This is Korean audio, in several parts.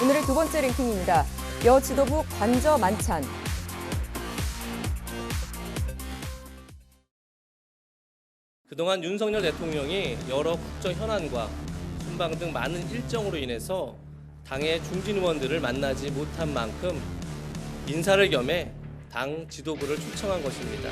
오늘의 두 번째 랭킹입니다. 여 지도부 관저 만찬. 그동안 윤석열 대통령이 여러 국정 현안과 순방 등 많은 일정으로 인해서 당의 중진 의원들을 만나지 못한 만큼 인사를 겸해 당 지도부를 초청한 것입니다.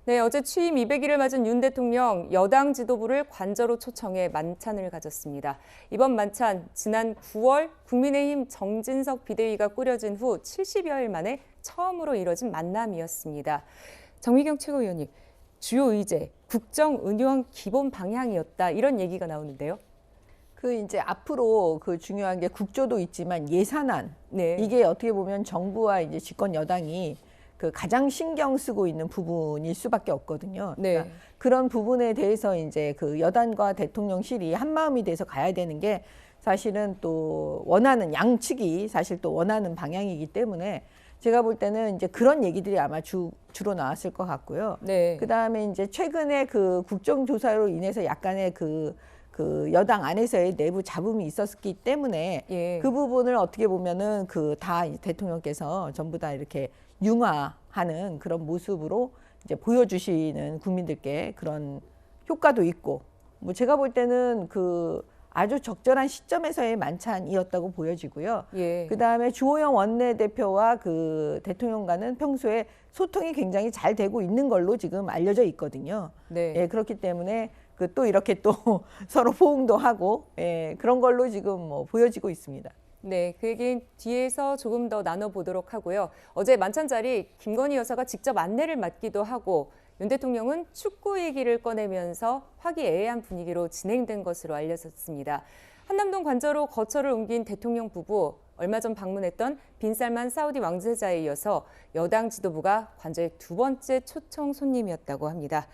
네, 어제 취임 200일을 맞은 윤 대통령 여당 지도부를 관저로 초청해 만찬을 가졌습니다. 이번 만찬 지난 9월 국민의힘 정진석 비대위가 꾸려진 후 70여일 만에 처음으로 이뤄진 만남이었습니다. 정미경 최고위원님, 주요 의제, 국정 운영 기본 방향이었다 이런 얘기가 나오는데요. 이제 앞으로 중요한 게 국조도 있지만 예산안, 네. 이게 어떻게 보면 정부와 이제 집권 여당이 가장 신경 쓰고 있는 부분일 수밖에 없거든요. 네. 그러니까 그런 부분에 대해서 이제 여당과 대통령실이 한 마음이 돼서 가야 되는 게 사실은 또 원하는 양측이 사실 또 원하는 방향이기 때문에 제가 볼 때는 이제 그런 얘기들이 아마 주로 나왔을 것 같고요. 네. 그다음에 이제 최근에 국정조사로 인해서 약간의 여당 안에서의 내부 잡음이 있었기 때문에 예. 그 부분을 어떻게 보면은 다 대통령께서 전부 다 이렇게 융화하는 그런 모습으로 이제 보여주시는 국민들께 그런 효과도 있고, 뭐 제가 볼 때는 아주 적절한 시점에서의 만찬이었다고 보여지고요. 예. 그다음에 주호영 원내대표와 대통령과는 평소에 소통이 굉장히 잘 되고 있는 걸로 지금 알려져 있거든요. 네. 예, 그렇기 때문에 또 이렇게 또 서로 포옹도 하고, 예, 그런 걸로 지금 보여지고 있습니다. 네, 그 얘기는 뒤에서 조금 더 나눠보도록 하고요. 어제 만찬 자리 김건희 여사가 직접 안내를 맡기도 하고 윤 대통령은 축구 얘기를 꺼내면서 화기애애한 분위기로 진행된 것으로 알려졌습니다. 한남동 관저로 거처를 옮긴 대통령 부부, 얼마 전 방문했던 빈살만 사우디 왕세자에 이어서 여당 지도부가 관저의 두 번째 초청 손님이었다고 합니다.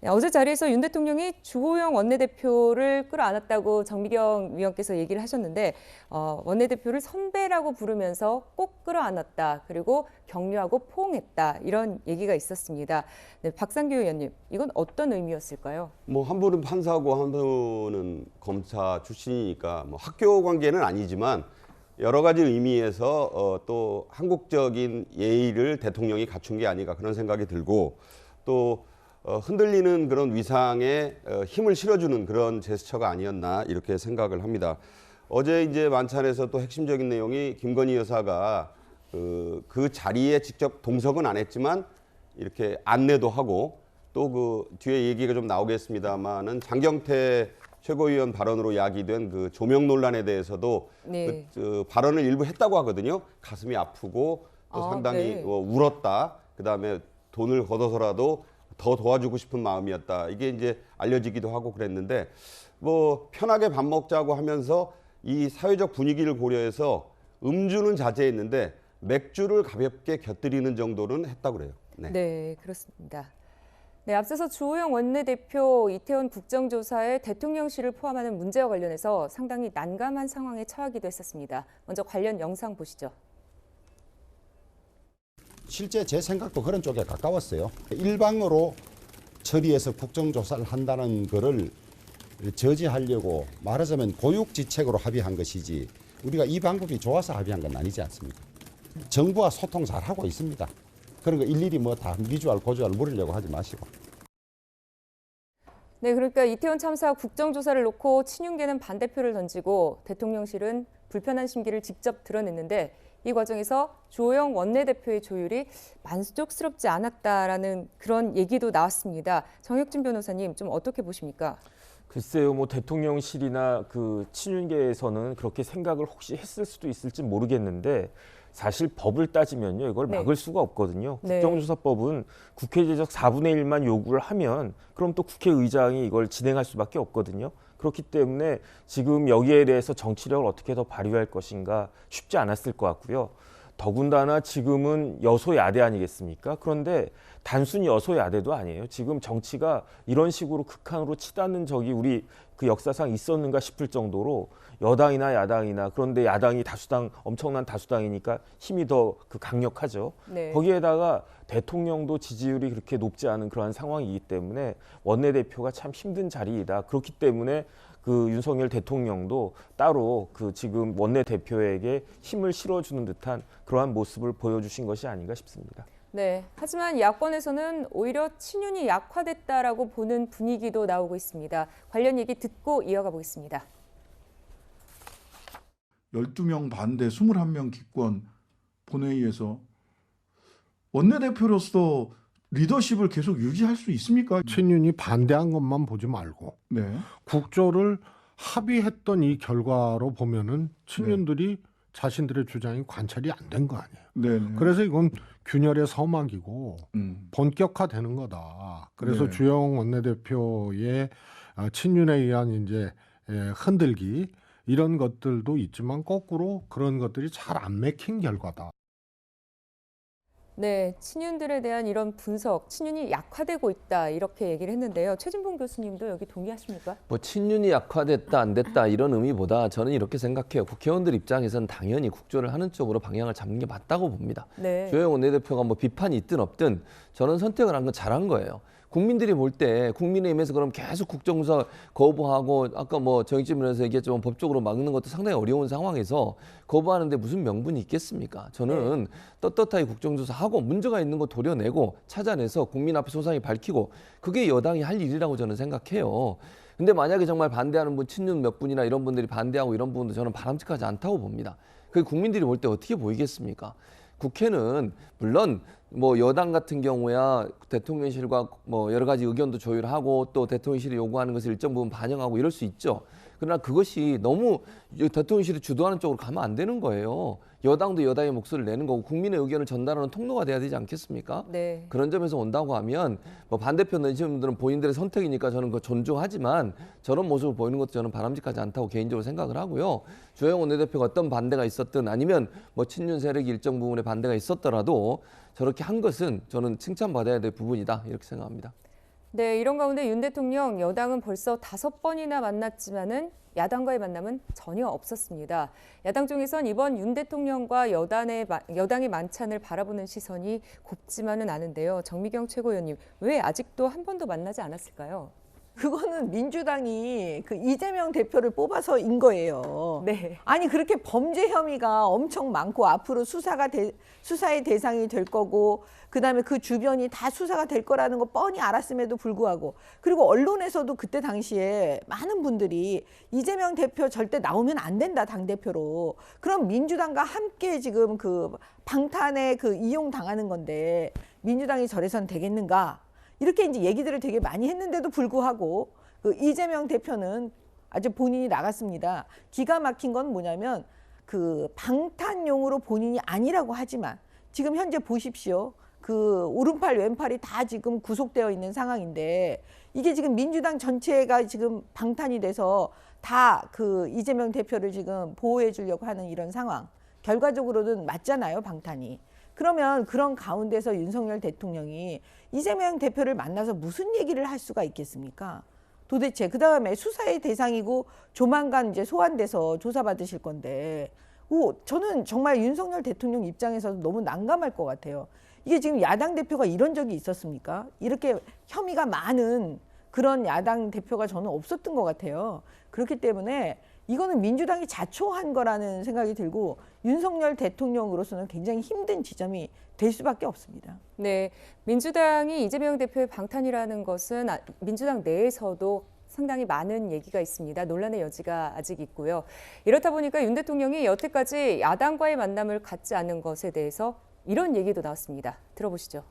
어제 자리에서 윤 대통령이 주호영 원내대표를 끌어안았다고 정미경 위원께서 얘기를 하셨는데 원내대표를 선배라고 부르면서 꼭 끌어안았다. 그리고 격려하고 포옹했다. 이런 얘기가 있었습니다. 네, 박상규 의원님, 이건 어떤 의미였을까요? 한 분은 판사고 한 분은 검사 출신이니까 학교 관계는 아니지만 여러 가지 의미에서 또 한국적인 예의를 대통령이 갖춘 게 아닌가 그런 생각이 들고 또 흔들리는 그런 위상에 힘을 실어주는 그런 제스처가 아니었나 이렇게 생각을 합니다. 어제 이제 만찬에서 또 핵심적인 내용이 김건희 여사가 그 자리에 직접 동석은 안 했지만 이렇게 안내도 하고 또 뒤에 얘기가 좀 나오겠습니다만은 장경태 최고위원 발언으로 야기된 조명 논란에 대해서도 네. 발언을 일부 했다고 하거든요. 가슴이 아프고 또 상당히 네. 울었다. 그다음에 돈을 걷어서라도 더 도와주고 싶은 마음이었다. 이게 이제 알려지기도 하고 그랬는데 편하게 밥 먹자고 하면서 이 사회적 분위기를 고려해서 음주는 자제했는데 맥주를 가볍게 곁들이는 정도는 했다고 그래요. 네. 네, 그렇습니다. 네, 앞서서 주호영 원내대표 이태원 국정조사에 대통령실을 포함하는 문제와 관련해서 상당히 난감한 상황에 처하기도 했었습니다. 먼저 관련 영상 보시죠. 실제 제 생각도 그런 쪽에 가까웠어요. 일방으로 처리해서 국정조사를 한다는 거를 저지하려고 말하자면 고육지책으로 합의한 것이지 우리가 이 방법이 좋아서 합의한 건 아니지 않습니까? 정부와 소통 잘하고 있습니다. 그런 거 일일이 다 미주알 고주알 물으려고 하지 마시고. 네, 그러니까 이태원 참사 국정조사를 놓고 친윤계는 반대표를 던지고 대통령실은 불편한 심기를 직접 드러냈는데 이 과정에서 주호영 원내대표의 조율이 만족스럽지 않았다라는 그런 얘기도 나왔습니다. 정혁진 변호사님, 좀 어떻게 보십니까? 글쎄요, 대통령실이나 친윤계에서는 그렇게 생각을 혹시 했을 수도 있을지 모르겠는데 사실 법을 따지면요, 이걸 막을 수가 없거든요. 네. 국정조사법은 국회 제적 4분의 1만 요구를 하면 그럼 또 국회의장이 이걸 진행할 수밖에 없거든요. 그렇기 때문에 지금 여기에 대해서 정치력을 어떻게 더 발휘할 것인가 쉽지 않았을 것 같고요. 더군다나 지금은 여소야대 아니겠습니까? 그런데 단순히 여소야대도 아니에요. 지금 정치가 이런 식으로 극한으로 치닫는 적이 우리 그 역사상 있었는가 싶을 정도로 여당이나 야당이나, 그런데 야당이 엄청난 다수당이니까 힘이 더 그 강력하죠. 네. 거기에다가 대통령도 지지율이 그렇게 높지 않은 그러한 상황이기 때문에 원내대표가 참 힘든 자리이다. 그렇기 때문에 그 윤석열 대통령도 따로 그 지금 원내대표에게 힘을 실어주는 듯한 그러한 모습을 보여주신 것이 아닌가 싶습니다. 네. 하지만 야권에서는 오히려 친윤이 약화됐다라고 보는 분위기도 나오고 있습니다. 관련 얘기 듣고 이어가 보겠습니다. 12명 반대 21명 기권 본회의에서 원내대표로서 리더십을 계속 유지할 수 있습니까? 친윤이 반대한 것만 보지 말고 네. 국조를 합의했던 이 결과로 보면은 친윤들이 자신들의 주장이 관철이 안 된 거 아니에요. 네. 그래서 이건 균열의 서막이고 음. 본격화되는 거다. 그래서 네. 주영 원내대표의 친윤에 의한 이제 흔들기 이런 것들도 있지만 거꾸로 그런 것들이 잘 안 맥힌 결과다. 네, 친윤들에 대한 이런 분석, 친윤이 약화되고 있다 이렇게 얘기를 했는데요. 최진봉 교수님도 여기 동의하십니까? 뭐 친윤이 약화됐다 안 됐다 이런 의미보다 저는 이렇게 생각해요. 국회의원들 입장에서는 당연히 국조를 하는 쪽으로 방향을 잡는 게 맞다고 봅니다. 네. 주호영 원내대표가 뭐 비판이 있든 없든 저는 선택을 한 건 잘한 거예요. 국민들이 볼 때 국민의힘에서 그럼 계속 국정조사 거부하고 아까 뭐 정익진에서 얘기했지만 법적으로 막는 것도 상당히 어려운 상황에서 거부하는데 무슨 명분이 있겠습니까? 저는 떳떳하게 국정조사하고 문제가 있는 거 도려내고 찾아내서 국민 앞에 소상히 밝히고 그게 여당이 할 일이라고 저는 생각해요. 근데 만약에 정말 반대하는 분, 친윤 몇 분이나 이런 분들이 반대하고 이런 부분도 저는 바람직하지 않다고 봅니다. 그게 국민들이 볼 때 어떻게 보이겠습니까? 국회는 물론 뭐 여당 같은 경우야 대통령실과 뭐 여러 가지 의견도 조율하고 또 대통령실이 요구하는 것을 일정 부분 반영하고 이럴 수 있죠. 그러나 그것이 너무 대통령실이 주도하는 쪽으로 가면 안 되는 거예요. 여당도 여당의 목소리를 내는 거고 국민의 의견을 전달하는 통로가 돼야 되지 않겠습니까? 네. 그런 점에서 온다고 하면 뭐 반대편 내시는 분들은 본인들의 선택이니까 저는 그거 존중하지만 저런 모습을 보이는 것도 저는 바람직하지 않다고 개인적으로 생각을 하고요. 주호영 원내대표가 어떤 반대가 있었든 아니면 뭐 친윤 세력이 일정 부분의 반대가 있었더라도 저렇게 한 것은 저는 칭찬받아야 될 부분이다 이렇게 생각합니다. 네, 이런 가운데 윤 대통령 여당은 벌써 5번이나 만났지만은 야당과의 만남은 전혀 없었습니다. 야당 쪽에선 이번 윤 대통령과 여당의 만찬을 바라보는 시선이 곱지만은 않은데요. 정미경 최고위원님, 왜 아직도 한 번도 만나지 않았을까요? 그거는 민주당이 그 이재명 대표를 뽑아서인 거예요. 네. 아니 그렇게 범죄 혐의가 엄청 많고 앞으로 수사의 대상이 될 거고 그다음에 그 주변이 다 수사가 될 거라는 거 뻔히 알았음에도 불구하고 그리고 언론에서도 그때 당시에 많은 분들이 이재명 대표 절대 나오면 안 된다 당대표로 그럼 민주당과 함께 지금 그 방탄에 그 이용당하는 건데 민주당이 저래선 되겠는가 이렇게 이제 얘기들을 되게 많이 했는데도 불구하고 그 이재명 대표는 아주 본인이 나갔습니다. 기가 막힌 건 뭐냐면 그 방탄용으로 본인이 아니라고 하지만 지금 현재 보십시오. 그 오른팔 왼팔이 다 지금 구속되어 있는 상황인데 이게 지금 민주당 전체가 지금 방탄이 돼서 다 그 이재명 대표를 지금 보호해 주려고 하는 이런 상황. 결과적으로는 맞잖아요, 방탄이. 그러면 그런 가운데서 윤석열 대통령이 이재명 대표를 만나서 무슨 얘기를 할 수가 있겠습니까? 도대체 그다음에 수사의 대상이고 조만간 이제 소환돼서 조사받으실 건데 저는 정말 윤석열 대통령 입장에서 너무 난감할 것 같아요. 이게 지금 야당 대표가 이런 적이 있었습니까? 이렇게 혐의가 많은 그런 야당 대표가 저는 없었던 것 같아요. 그렇기 때문에 이거는 민주당이 자초한 거라는 생각이 들고 윤석열 대통령으로서는 굉장히 힘든 지점이 될 수밖에 없습니다. 네, 민주당이 이재명 대표의 방탄이라는 것은 민주당 내에서도 상당히 많은 얘기가 있습니다. 논란의 여지가 아직 있고요. 이렇다 보니까 윤 대통령이 여태까지 야당과의 만남을 갖지 않은 것에 대해서 이런 얘기도 나왔습니다. 들어보시죠.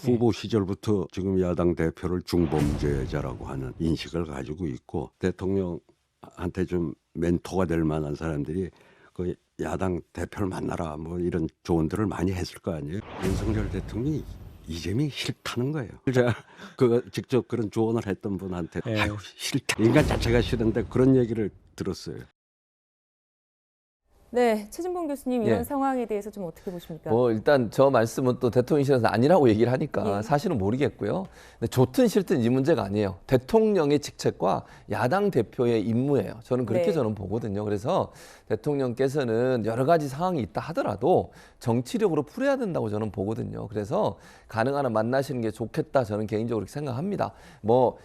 후보 시절부터 지금 야당 대표를 중범죄자라고 하는 인식을 가지고 있고 대통령한테 좀 멘토가 될 만한 사람들이 그 야당 대표를 만나라 뭐 이런 조언들을 많이 했을 거 아니에요. 윤석열 대통령이 이재명이 싫다는 거예요. 제가 직접 그런 조언을 했던 분한테 아유 싫다. 인간 자체가 싫은데 그런 얘기를 들었어요. 네, 최진봉 교수님 이런 예. 상황에 대해서 좀 어떻게 보십니까? 뭐 일단 저 말씀은 또 대통령실에서 아니라고 얘기를 하니까 예. 사실은 모르겠고요. 근데 좋든 싫든 이 문제가 아니에요. 대통령의 직책과 야당 대표의 임무예요. 저는 그렇게 네. 저는 보거든요. 그래서 대통령께서는 여러 가지 상황이 있다 하더라도 정치력으로 풀어야 된다고 저는 보거든요. 그래서 가능한 한 만나시는 게 좋겠다 저는 개인적으로 그렇게 생각합니다. 뭐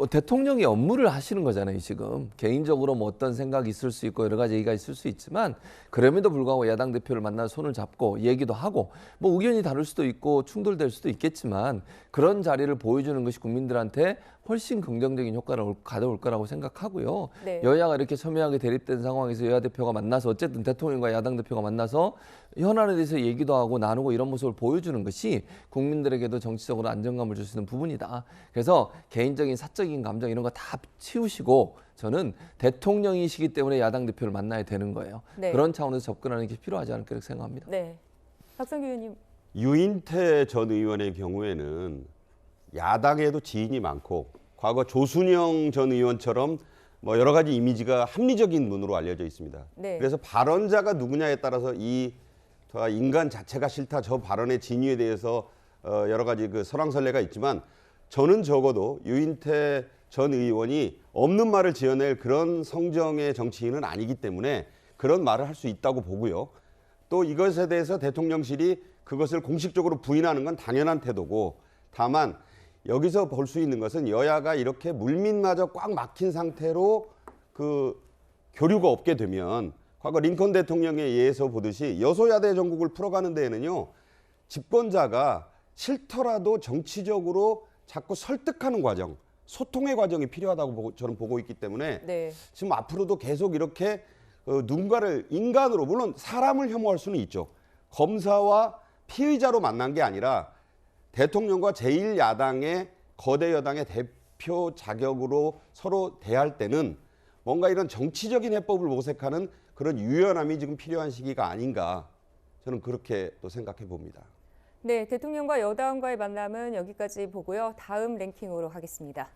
대통령이 업무를 하시는 거잖아요. 지금 개인적으로 뭐 어떤 생각이 있을 수 있고 여러 가지 얘기가 있을 수 있지만 그럼에도 불구하고 야당 대표를 만나 손을 잡고 얘기도 하고 뭐 의견이 다를 수도 있고 충돌될 수도 있겠지만 그런 자리를 보여주는 것이 국민들한테 훨씬 긍정적인 효과를 가져올 거라고 생각하고요. 네. 여야가 이렇게 첨예하게 대립된 상황에서 여야 대표가 만나서 어쨌든 대통령과 야당 대표가 만나서 현안에 대해서 얘기도 하고 나누고 이런 모습을 보여주는 것이 국민들에게도 정치적으로 안정감을 줄 수 있는 부분이다. 그래서 개인적인 사적인 감정 이런 거 다 치우시고 저는 대통령이시기 때문에 야당 대표를 만나야 되는 거예요. 네. 그런 차원에서 접근하는 게 필요하지 않을까 이렇게 생각합니다. 네. 박성규 의원님. 유인태 전 의원의 경우에는 야당에도 지인이 많고 과거 조순영 전 의원처럼 뭐 여러 가지 이미지가 합리적인 분으로 알려져 있습니다. 네. 그래서 발언자가 누구냐에 따라서 이 인간 자체가 싫다 저 발언의 진위에 대해서 여러 가지 그 설왕설래가 있지만 저는 적어도 유인태 전 의원이 없는 말을 지어낼 그런 성정의 정치인은 아니기 때문에 그런 말을 할 수 있다고 보고요. 또 이것에 대해서 대통령실이 그것을 공식적으로 부인하는 건 당연한 태도고 다만 여기서 볼 수 있는 것은 여야가 이렇게 물밑마저 꽉 막힌 상태로 그 교류가 없게 되면 과거 링컨 대통령에 의해서 보듯이 여소야대 전국을 풀어가는 데에는요. 집권자가 싫더라도 정치적으로 자꾸 설득하는 과정, 소통의 과정이 필요하다고 저는 보고 있기 때문에 네. 지금 앞으로도 계속 이렇게 누군가를 인간으로 물론 사람을 혐오할 수는 있죠. 검사와 피의자로 만난 게 아니라 대통령과 제1야당의 거대 여당의 대표 자격으로 서로 대할 때는 뭔가 이런 정치적인 해법을 모색하는 그런 유연함이 지금 필요한 시기가 아닌가 저는 그렇게 또 생각해 봅니다. 네, 대통령과 여당과의 만남은 여기까지 보고요. 다음 랭킹으로 가겠습니다.